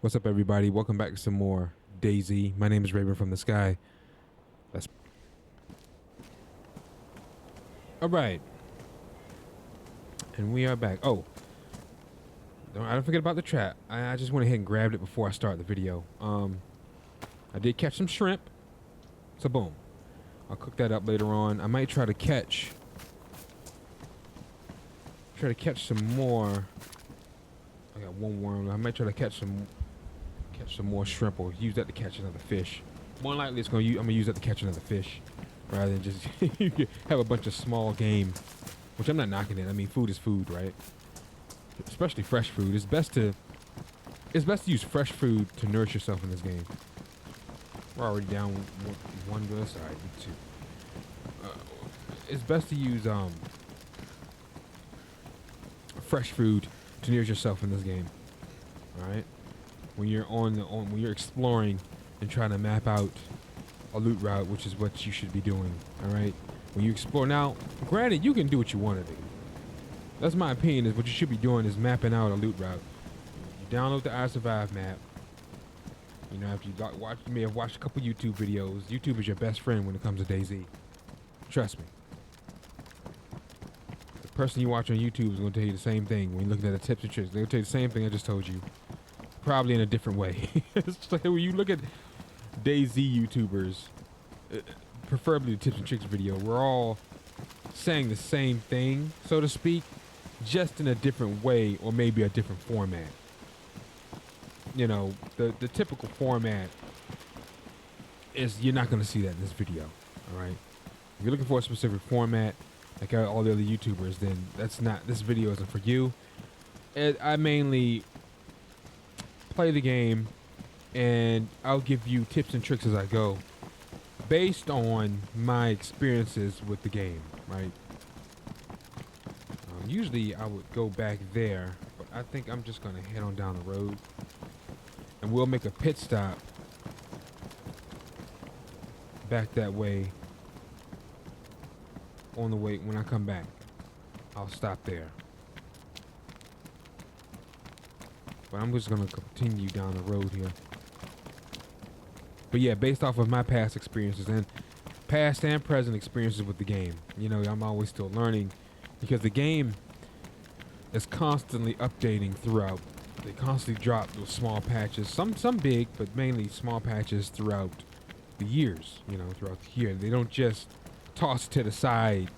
What's up, everybody? Welcome back to some more DayZ. My name is Raven from the Sky. That's all right, and we are back. Oh, I don't forget about the trap. I just went ahead and grabbed it before I start the video. I did catch some shrimp, so boom. I'll cook that up later on. I might try to catch some more. I got one worm. I might try to catch some more shrimp or use that to catch another fish. More likely, I'm gonna use that to catch another fish, rather than just have a bunch of small game. Which I'm not knocking it. I mean, food is food, right? Especially fresh food. It's best to use fresh food to nourish yourself in this game. We're already down one good side. Two. It's best to use fresh food to nourish yourself in this game. All right. When you're when you're exploring and trying to map out a loot route, which is what you should be doing. All right. When you explore now, granted, you can do what you want to do. That's my opinion. Is what you should be doing is mapping out a loot route. You download the I Survive map. You know, after you may have watched a couple YouTube videos. YouTube is your best friend when it comes to DayZ. Trust me. The person you watch on YouTube is going to tell you the same thing when you're looking at the tips and tricks. They'll tell you the same thing I just told you. Probably in a different way. It's like when you look at DayZ YouTubers, preferably the tips and tricks video, we're all saying the same thing, so to speak, just in a different way or maybe a different format. You know, the typical format is you're not going to see that in this video, all right? If you're looking for a specific format, like all the other YouTubers, then this video isn't for you. I mainly play the game, and I'll give you tips and tricks as I go, based on my experiences with the game, right? Usually I would go back there, but I think I'm just gonna head on down the road, and we'll make a pit stop back that way. On the way, when I come back, I'll stop there. But I'm just gonna continue down the road here. But yeah, based off of my past experiences and past and present experiences with the game, you know, I'm always still learning because the game is constantly updating throughout. They constantly drop those small patches, some big, but mainly small patches throughout the years, you know, throughout the year. They don't just toss it to the side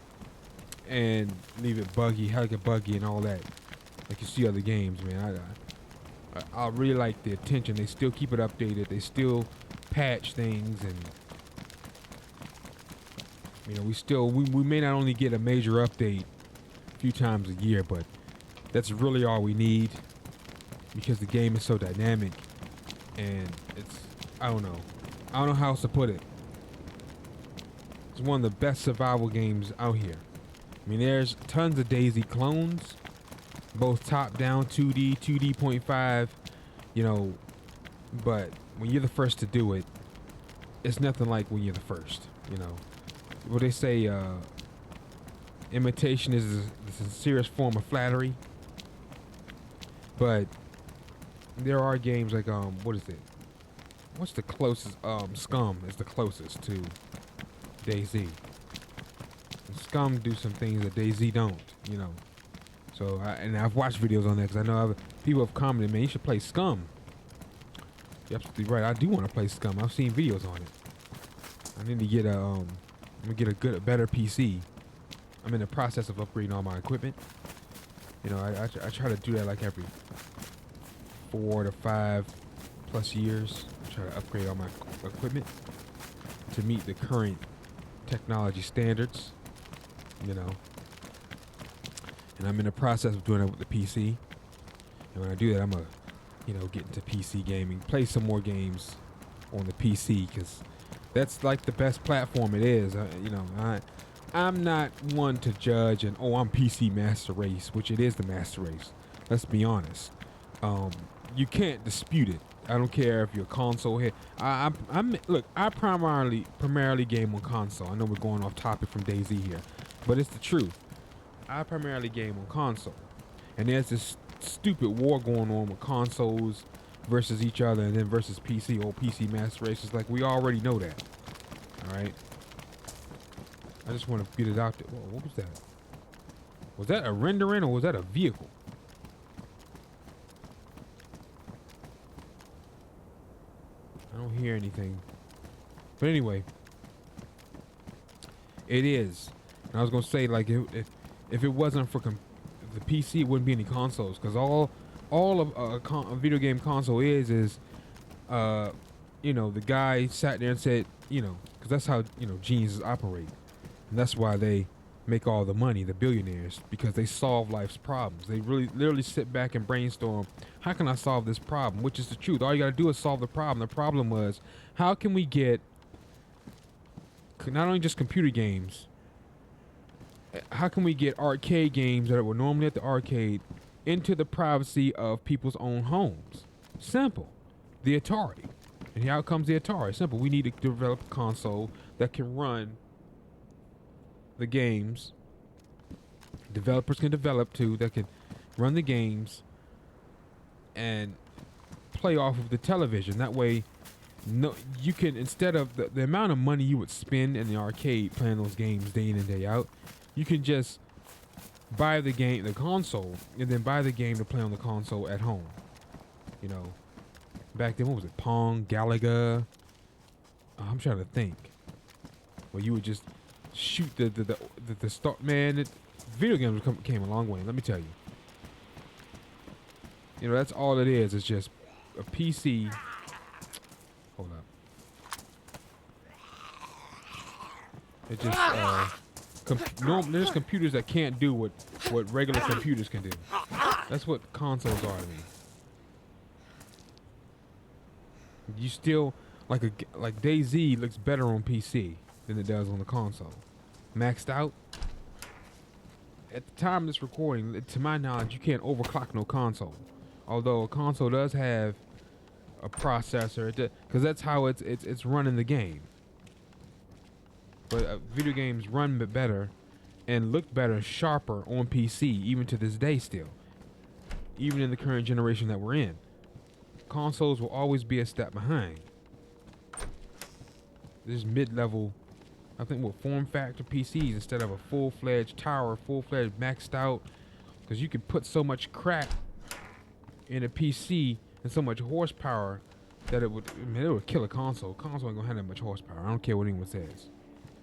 and leave it buggy, hug it buggy and all that, like you see other games, man. I really like the attention. They still keep it updated. They still patch things, and you know, we may not only get a major update a few times a year, but that's really all we need because the game is so dynamic, and I don't know how else to put it. It's one of the best survival games out here. I mean, there's tons of DayZ clones, both top-down 2D, 2D.5, you know, but when you're the first to do it, it's nothing like when you're the first, you know. What they say, imitation is the sincerest form of flattery. But there are games like, what is it? What's the closest? Scum is the closest to DayZ. And Scum do some things that DayZ don't, you know. So, and I've watched videos on that because I know people have commented, man, you should play Scum. You're absolutely right. I do want to play Scum. I've seen videos on it. I need to get I'm gonna get a better PC. I'm in the process of upgrading all my equipment. You know, I try to do that like every 4 to 5 plus years. I try to upgrade all my equipment to meet the current technology standards. You know. And I'm in the process of doing it with the PC. And when I do that, I'm going to, you know, get into PC gaming. Play some more games on the PC because that's like the best platform it is. You know, I'm not one to judge and, I'm PC master race, which it is the master race. Let's be honest. You can't dispute it. I don't care if you're a console hit. Look, I primarily game on console. I know we're going off topic from DayZ here, but it's the truth. I primarily game on console, and there's this stupid war going on with consoles versus each other and then versus PC or PC Master Race. It's like we already know that. All right. I just want to get it out there. Whoa, what was that? Was that a rendering or was that a vehicle? I don't hear anything. But anyway, it is. And I was gonna say, like, if it wasn't for the PC, it wouldn't be any consoles, because all of a video game console is you know, the guy sat there and said, you know, because that's how, you know, geniuses operate, and that's why they make all the money, the billionaires, because they solve life's problems. They really literally sit back and brainstorm, how can I solve this problem? Which is the truth. All you gotta do is solve the problem. The problem was, how can we get not only just computer games, how can we get arcade games that were normally at the arcade into the privacy of people's own homes? Simple. The Atari. And here comes the Atari. Simple. We need to develop a console that can run the games. Developers can develop too, that can run the games and play off of the television. That way, no, you can, instead of the amount of money you would spend in the arcade playing those games day in and day out, you can just buy the game, the console, and then buy the game to play on the console at home. You know, back then, what was it? Pong, Galaga. I'm trying to think. Where you would just shoot the start. Man, video games came a long way. Let me tell you. You know, that's all it is. It's just a PC. Hold up. It just there's computers that can't do what regular computers can do. That's what consoles are to me. You still like DayZ looks better on PC than it does on the console. Maxed out. At the time of this recording, to my knowledge, you can't overclock no console. Although a console does have a processor, because that's how it's running the game. But video games run better and look better, sharper on PC, even to this day still. Even in the current generation that we're in. Consoles will always be a step behind. This mid-level, I think, what form factor PCs instead of a full-fledged tower, full-fledged maxed out, because you can put so much crap in a PC and so much horsepower that it would kill a console. Console ain't gonna have that much horsepower. I don't care what anyone says.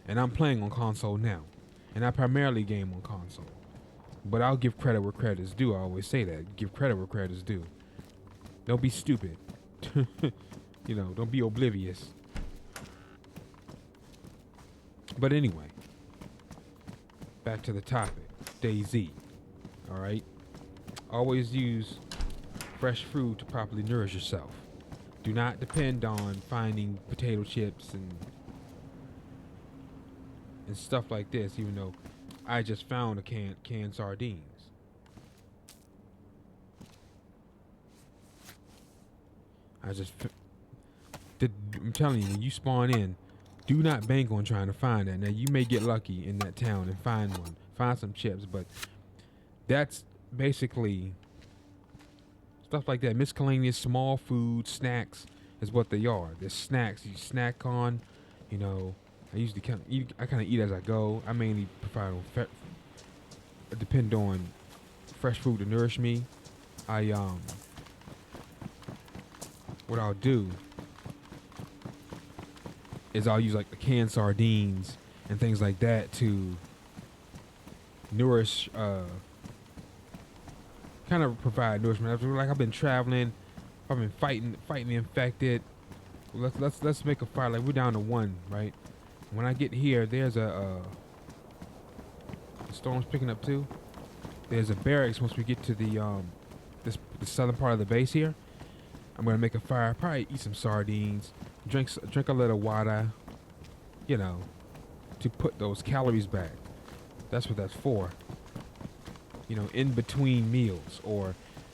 And I'm playing on console now, and I primarily game on console. But I'll give credit where credit is due. I always say that. Give credit where credit is due. Don't be stupid. You know, don't be oblivious. But anyway, back to the topic. DayZ. All right. Always use fresh food to properly nourish yourself. Do not depend on finding potato chips and stuff like this, even though I just found a canned sardines. I'm telling you, when you spawn in, do not bank on trying to find that. Now, you may get lucky in that town and find one. Find some chips, but that's basically stuff like that. Miscellaneous small food, snacks is what they are. They're snacks you snack on, you know. I usually kind of eat as I go. I mainly depend on fresh food to nourish me. What I'll do is I'll use like the canned sardines and things like that to nourish, kind of provide nourishment. Like I've been traveling, I've been fighting the infected. Let's make a fire. Like we're down to one, right? When I get here, there's the storm's picking up too. There's a barracks once we get to the southern part of the base here. I'm gonna make a fire, probably eat some sardines, drink a little water, you know, to put those calories back. That's what that's for. You know, in between meals. Or,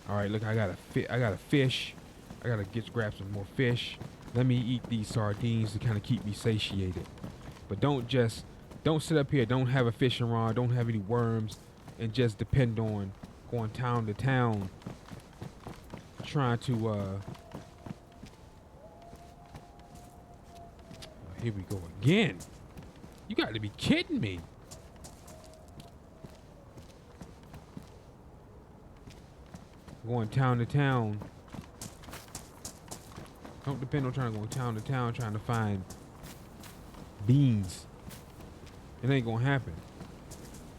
all right, look, I got a fish. I gotta grab some more fish. Let me eat these sardines to kind of keep me satiated. But don't sit up here. Don't have a fishing rod. Don't have any worms, and just depend on going town to town, trying to Here we go again. You got to be kidding me. Going town to town. Don't depend on trying to go town to town trying to find beans. It ain't gonna happen.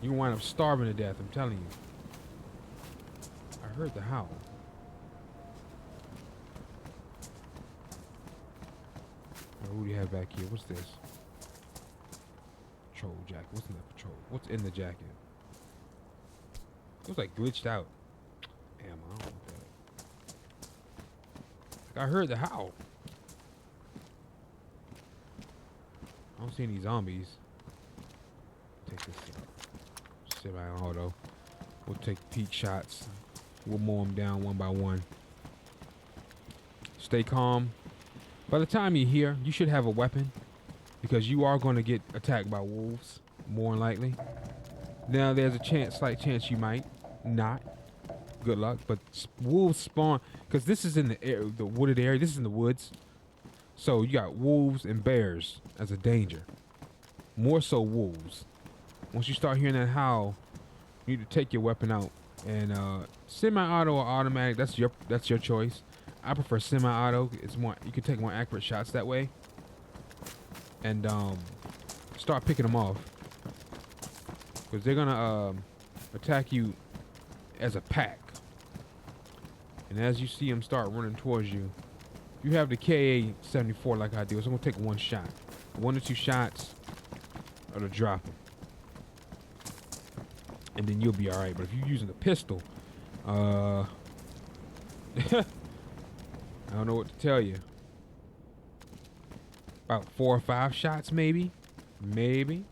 You gonna wind up starving to death, I'm telling you. I heard the howl. What do you have back here? What's this? Patrol jacket. What's in that patrol? What's in the jacket? It was like glitched out. Damn, I don't want that. Like I heard the howl. I don't see any zombies. Take this semi-auto. We'll take peek shots. We'll mow them down one by one. Stay calm. By the time you're here, you should have a weapon because you are going to get attacked by wolves, more than likely. Now, there's a slight chance you might not. Good luck, but wolves spawn because this is in the wooded area. This is in the woods, so you got wolves and bears as a danger. More so wolves. Once you start hearing that howl, you need to take your weapon out and semi-auto or automatic. That's your choice. I prefer semi-auto. It's more, you can take more accurate shots that way. And start picking them off. Because they're gonna attack you as a pack. And as you see them start running towards you, you have the KA-74 like I do. So I'm gonna take one shot. 1 or 2 shots or drop them. And then you'll be alright. But if you're using a pistol, I don't know what to tell you. About 4 or 5 shots, maybe. Maybe.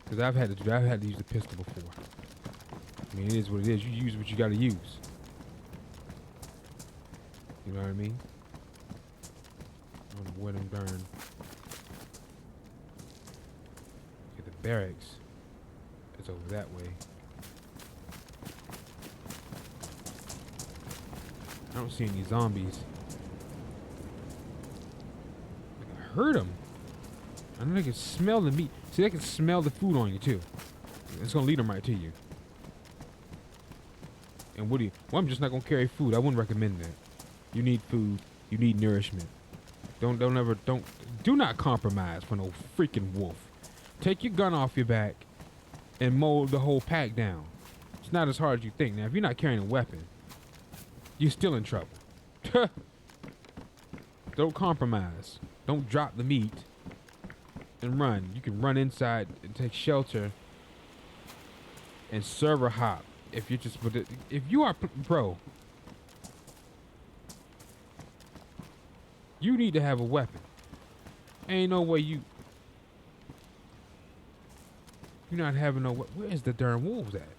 Because I've had to use the pistol before. I mean, it is what it is. You use what you got to use. You know what I mean? I don't know where them darn. Okay, the barracks. It's over that way. I don't see any zombies. Like I heard them. I know they can smell the meat. See, they can smell the food on you too. It's gonna lead them right to you. And what do you? Well, I'm just not gonna carry food. I wouldn't recommend that. You need food. You need nourishment. Do not compromise for no freaking wolf. Take your gun off your back and mow the whole pack down. It's not as hard as you think. Now, if you're not carrying a weapon, you're still in trouble. Don't compromise. Don't drop the meat and run. You can run inside and take shelter and server hop. If you're just, if you are pro, you need to have a weapon. Ain't no way you're not having no. Where's the darn wolves at?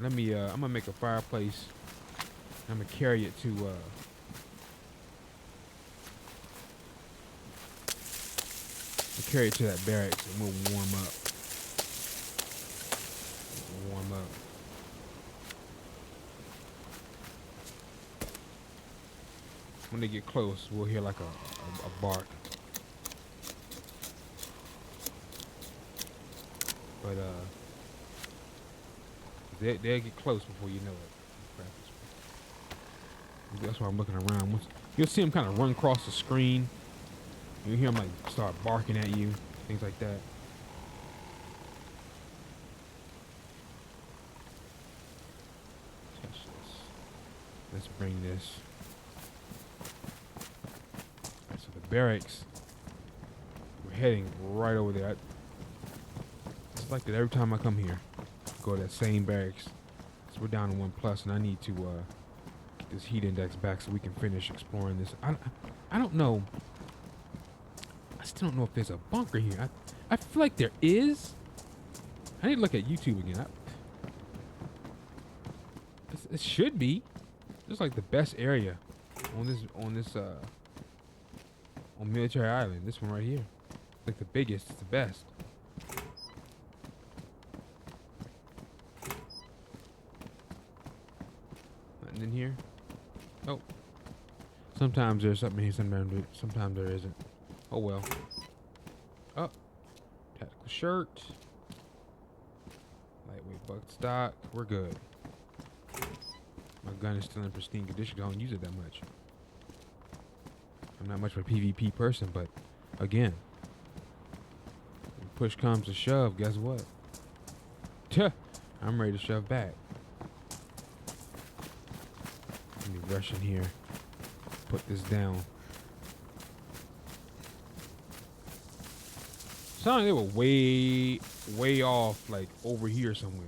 Let me. I'm gonna make a fireplace. I'm gonna carry it to. Carry it to that barracks and we'll warm up. When they get close, we'll hear like a bark. But they'll get close before you know it. That's why I'm looking around. You'll see them kind of run across the screen. You hear them like start barking at you, things like that. Touch this. Let's bring this. Alright, so the barracks. We're heading right over there. It's like that every time I come here. Go to that same barracks. So we're down to 1+, and I need to get this heat index back so we can finish exploring this. I don't know. I still don't know if there's a bunker here. I feel like there is. I need to look at YouTube again. It should be. This is like the best area on Military Island. This one right here. Like the biggest. It's the best. Nothing in here. Oh, sometimes there's something here, sometimes there isn't. Oh well. Oh, tactical shirt. Lightweight buck stock. We're good. My gun is still in pristine condition. I don't use it that much. I'm not much of a PvP person, but again, when push comes to shove, guess what? Tuh, I'm ready to shove back. Let me rush in here. Put this down. Sounded like they were way off, like over here somewhere.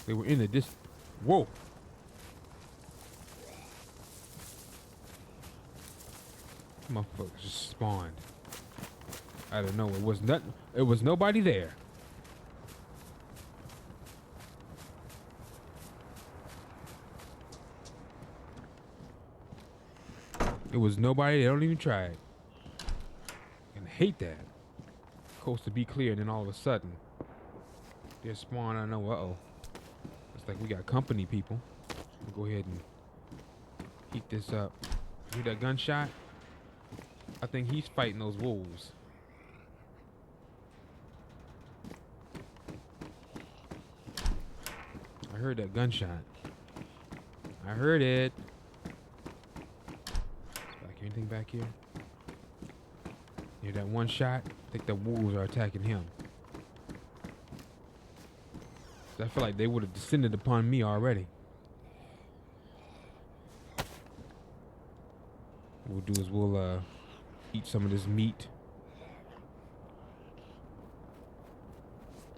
They were in the distance. Whoa. Motherfuckers just spawned. I don't know. It was nothing. It was nobody there. It was nobody. They don't even try it. And I hate that. Coast to be clear, and then all of a sudden, they spawn. I know. Uh-oh. It's like we got company, people. We'll go ahead and heat this up. Hear that gunshot? I think he's fighting those wolves. I heard that gunshot. I heard it. Anything back here? Hear that one shot? I think the wolves are attacking him. I feel like they would have descended upon me already. What we'll do is we'll eat some of this meat.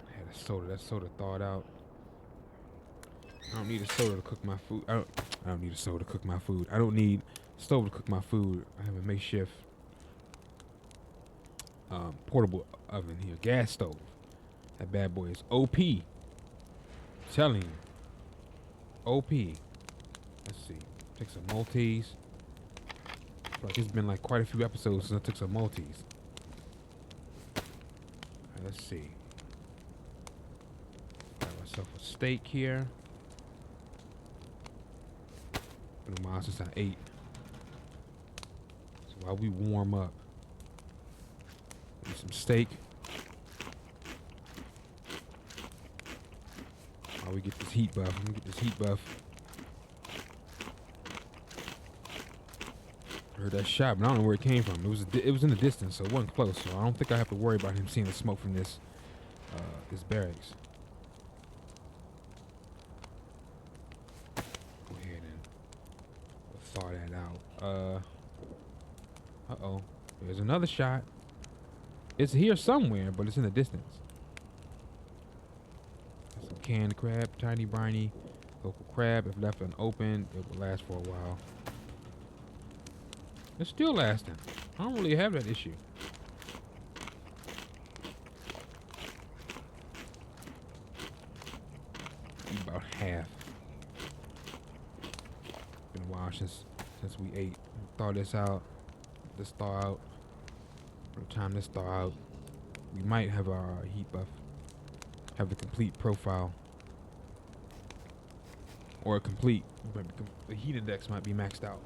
I had a soda. That soda thawed out. I don't need a soda to cook my food. I don't need a soda to cook my food. I don't need stove to cook my food. I have a makeshift portable oven here, gas stove. That bad boy is OP. Telling you, OP. Let's see. Take some Maltese. Like it's been like quite a few episodes since I took some Maltese. Alright, let's see. Got myself a steak here. Been a while since I ate. So while we warm up, eat some steak. While we get this heat buff. Let me get this heat buff. Heard that shot, but I don't know where it came from. It was in the distance, so it wasn't close. So I don't think I have to worry about him seeing the smoke from this barracks. Go ahead and thaw that out. Uh-oh. There's another shot. It's here somewhere, but it's in the distance. Some canned crab, tiny briny, local crab. If left unopened, it will last for a while. It's still lasting. I don't really have that issue. About half. Been a while since we ate. Thaw this out. This thaw out. By the time this thaw out, we might have our heat buff. Have the complete profile. Or a complete. The heat index might be maxed out.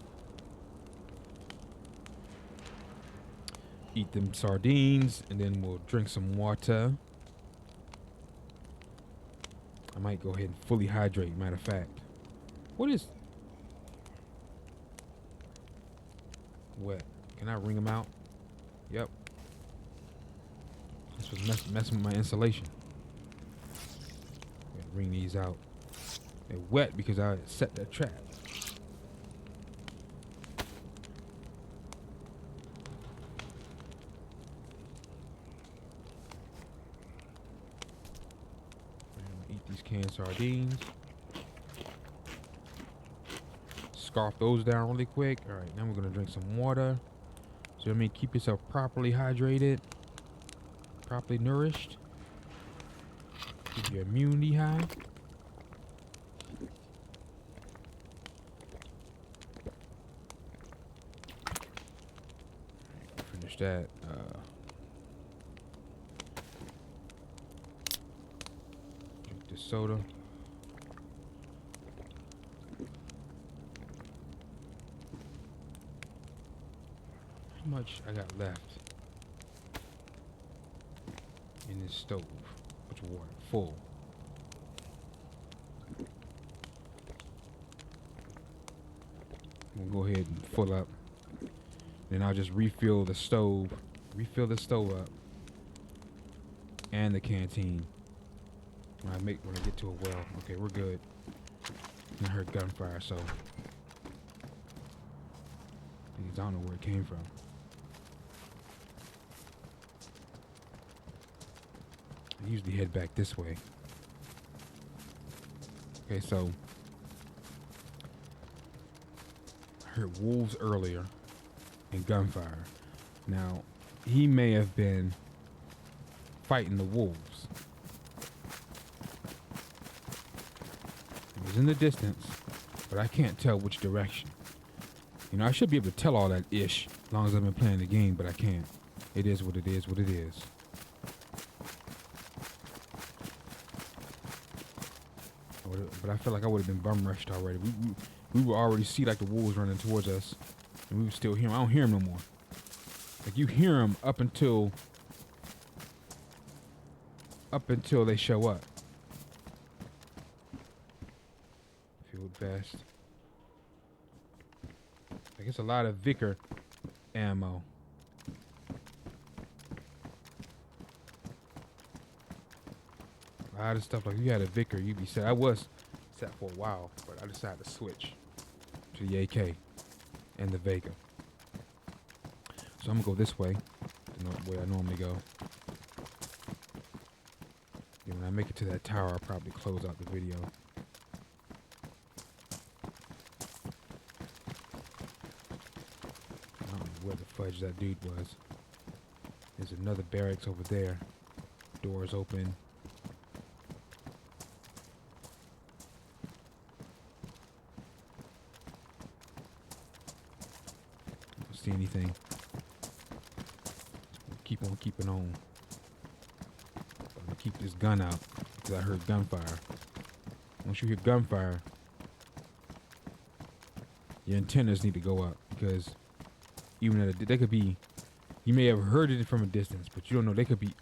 Eat them sardines, and then we'll drink some water. I might go ahead and fully hydrate, matter of fact. What is... Wet. Can I wring them out? Yep. This was messing with my insulation. Wring these out. They're wet because I set that trap. Canned sardines. Scarf those down really quick. All right, now we're gonna drink some water. So I mean, keep yourself properly hydrated, properly nourished. Keep your immunity high. Finish that. Soda. much I got left in this stove? Which water? Full. We'll go ahead and fill up. Then I'll just refill the stove up, and the canteen. When I get to a well. Okay, we're good. I heard gunfire, so I don't know where it came from. I usually head back this way. Okay, so I heard wolves earlier and gunfire. Now, he may have been fighting the wolves. It was in the distance, but I can't tell which direction. You know, I should be able to tell all that ish as long as I've been playing the game, but I can't. It is what it is, what it is. But I feel like I would have been bum rushed already. We would already see like the wolves running towards us, and we would still hear them. I don't hear them no more. Like you hear them up until they show up. Field vest. I guess a lot of Vicar ammo. A lot of stuff like you had a Vicar, you'd be set. I was set for a while, but I decided to switch to the AK and the Vega. So I'm gonna go this way, the way I normally go. And when I make it to that tower, I'll probably close out the video. I don't know where the fudge that dude was. There's another barracks over there. Doors open. Don't see anything. Keep on keeping on. I'm gonna keep this gun out because I heard gunfire. Once you hear gunfire, your antennas need to go up because even at they could be, you may have heard it from a distance, but you don't know they could be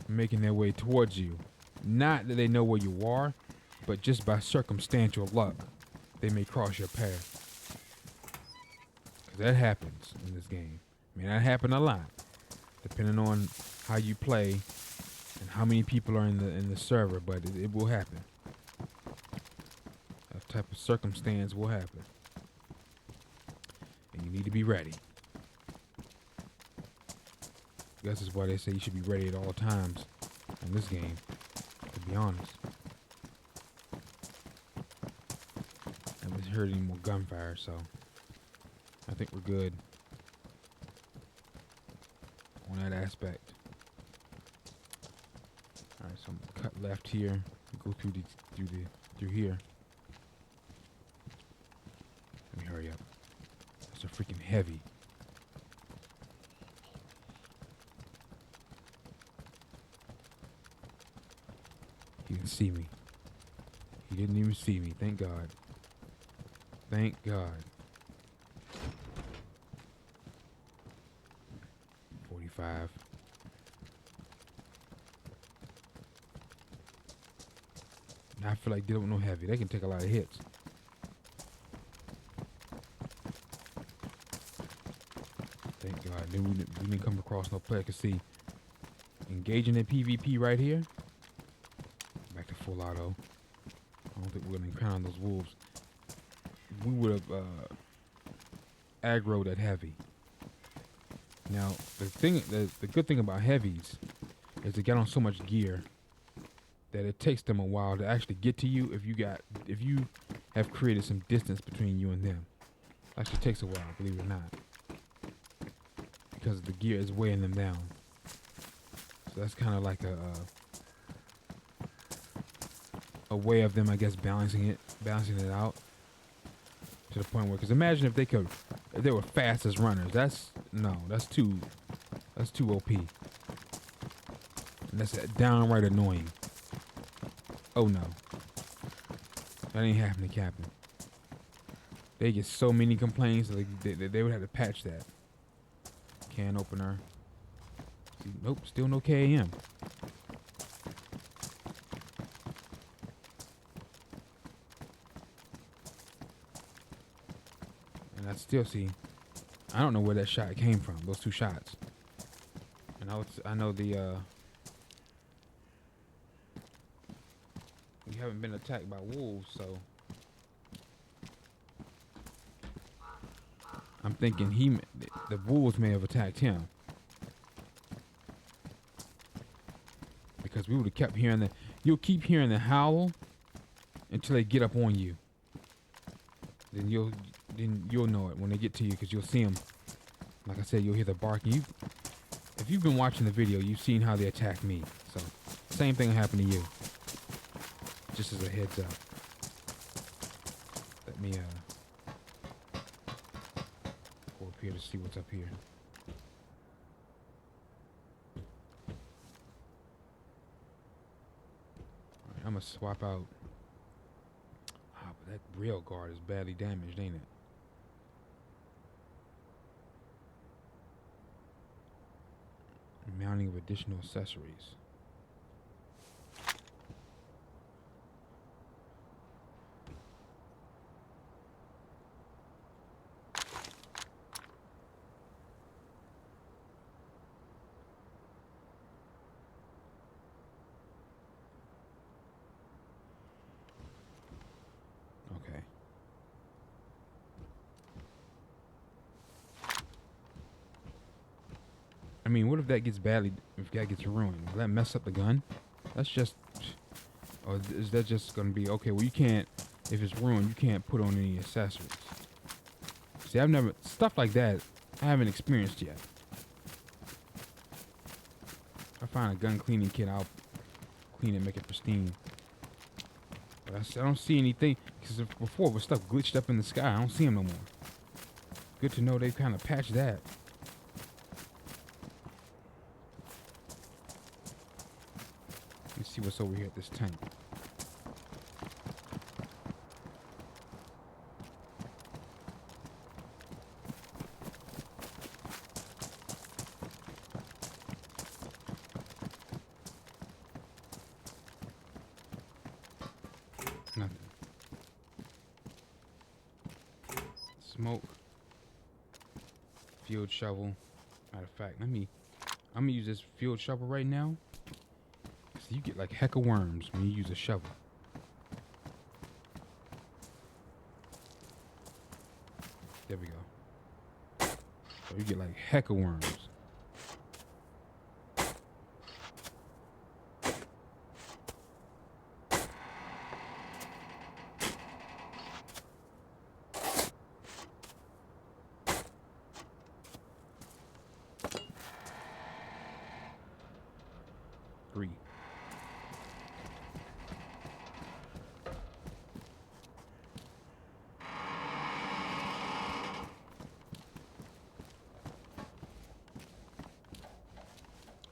making their way towards you. Not that they know where you are, but just by circumstantial luck, they may cross your path. Because that happens in this game. I mean, that happen a lot, depending on how you play and how many people are in the server, but it will happen. That type of circumstance will happen. And you need to be ready. I guess that's why they say you should be ready at all times in this game, to be honest. I haven't heard any more gunfire, so I think we're good on that aspect. Alright, so I'm gonna cut left here, go through here. Let me hurry up. That's a freaking heavy. He didn't see me. He didn't even see me. Thank God. Thank God. 45. Now I feel like they don't know heavy. They can take a lot of hits. Thank God. Then we didn't come across no player. I can see engaging in PvP right here. Back to full auto. I don't think we're gonna encounter those wolves. We would have aggroed that heavy. Now the good thing about heavies is they get on so much gear that it takes them a while to actually get to you if you have created some distance between you and them. It actually takes a while, believe it or not. Because the gear is weighing them down. So that's kind of like a way of them, I guess, balancing it out to the point where, because imagine if they were fast as runners. That's too OP. And that's downright annoying. Oh no, that ain't happening, Captain. They get so many complaints that they would have to patch that. Can opener. See, nope, still no KAM. And I still see. I don't know where that shot came from. Those two shots. And I know the. We haven't been attacked by wolves, so I'm thinking the wolves may have attacked him. Because we would have kept hearing you'll keep hearing the howl until they get up on you. Then you'll know it when they get to you, because you'll see them. Like I said, you'll hear the barking. If you've been watching the video, you've seen how they attack me. So same thing will happen to you. Just as a heads up. Let me go up here to see what's up here. Alright, I'm gonna swap out. But that rail guard is badly damaged, ain't it? Mounting of additional accessories. Okay. I mean, what if that gets if that gets ruined? Will that mess up the gun? That's just, or is that just gonna be, okay, well, you can't, if it's ruined, you can't put on any accessories. See, stuff like that, I haven't experienced yet. If I find a gun cleaning kit, I'll clean it, make it pristine. But I don't see anything, because before was stuff glitched up in the sky. I don't see them no more. Good to know they've kind of patched that. Let's see what's over here at this tank. Nothing. Smoke. Field shovel. Matter of fact, I'm gonna use this field shovel right now. So you get like heck of worms when you use a shovel. There we go. So you get like heck of worms. Three.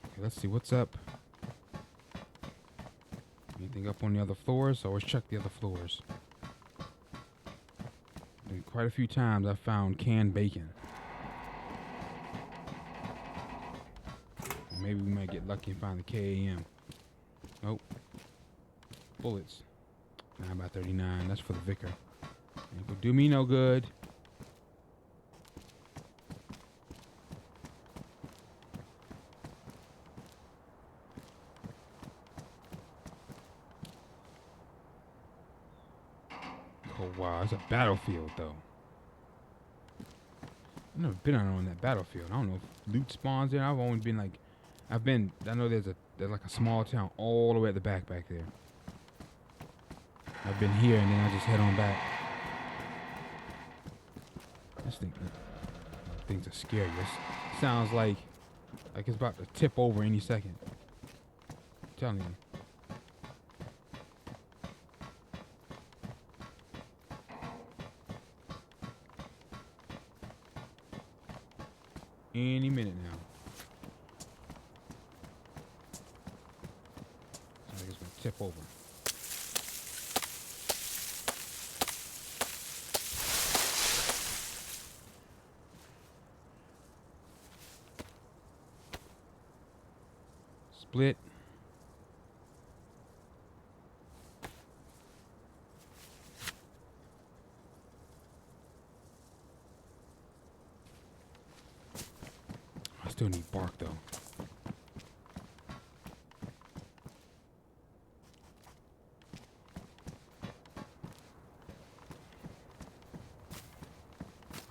Okay, let's see what's up. Anything up on the other floors? So let's check the other floors. And quite a few times I found canned bacon. Maybe we might get lucky and find the KAM. Nope. Bullets. 9x39. That's for the Vicar. Ain't gonna do me no good. Oh wow, it's a battlefield though. I've never been on that battlefield. I don't know if loot spawns there. I've only been like, I know there's like a small town all the way at the back there. I've been here and then I just head on back. This things are scary. This sounds like it's about to tip over any second. I'm telling you. Any minute now. I think it's gonna tip over. split. I still need bark though.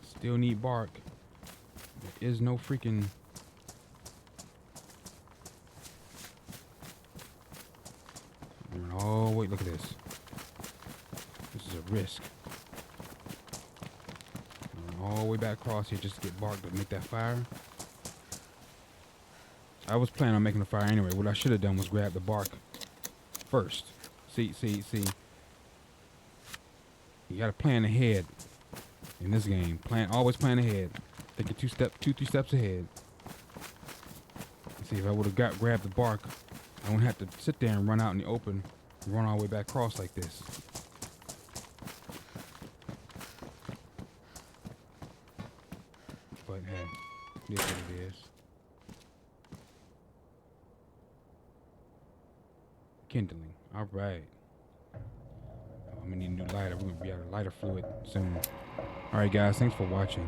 Still need bark. There is no freaking... Oh, wait, look at this. This is a risk. All the way back across here just to get bark to make that fire. I was planning on making a fire anyway. What I should have done was grab the bark first. See. You gotta plan ahead in this game. Always plan ahead. Thinking 2-3 steps ahead. See, if I would have grabbed the bark, I wouldn't have to sit there and run out in the open and run all the way back across like this. But hey, it is what it is. Kindling. All right. I'm gonna need a new lighter. We're gonna be out of lighter fluid soon. All right, guys. Thanks for watching.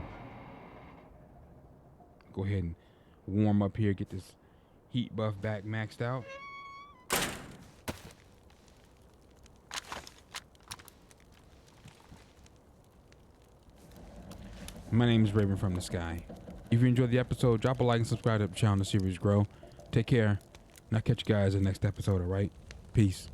Go ahead and warm up here. Get this heat buff back maxed out. My name is Raven from the Sky. If you enjoyed the episode, drop a like and subscribe to the channel. The series grow. Take care, and I'll catch you guys in the next episode. All right. Peace.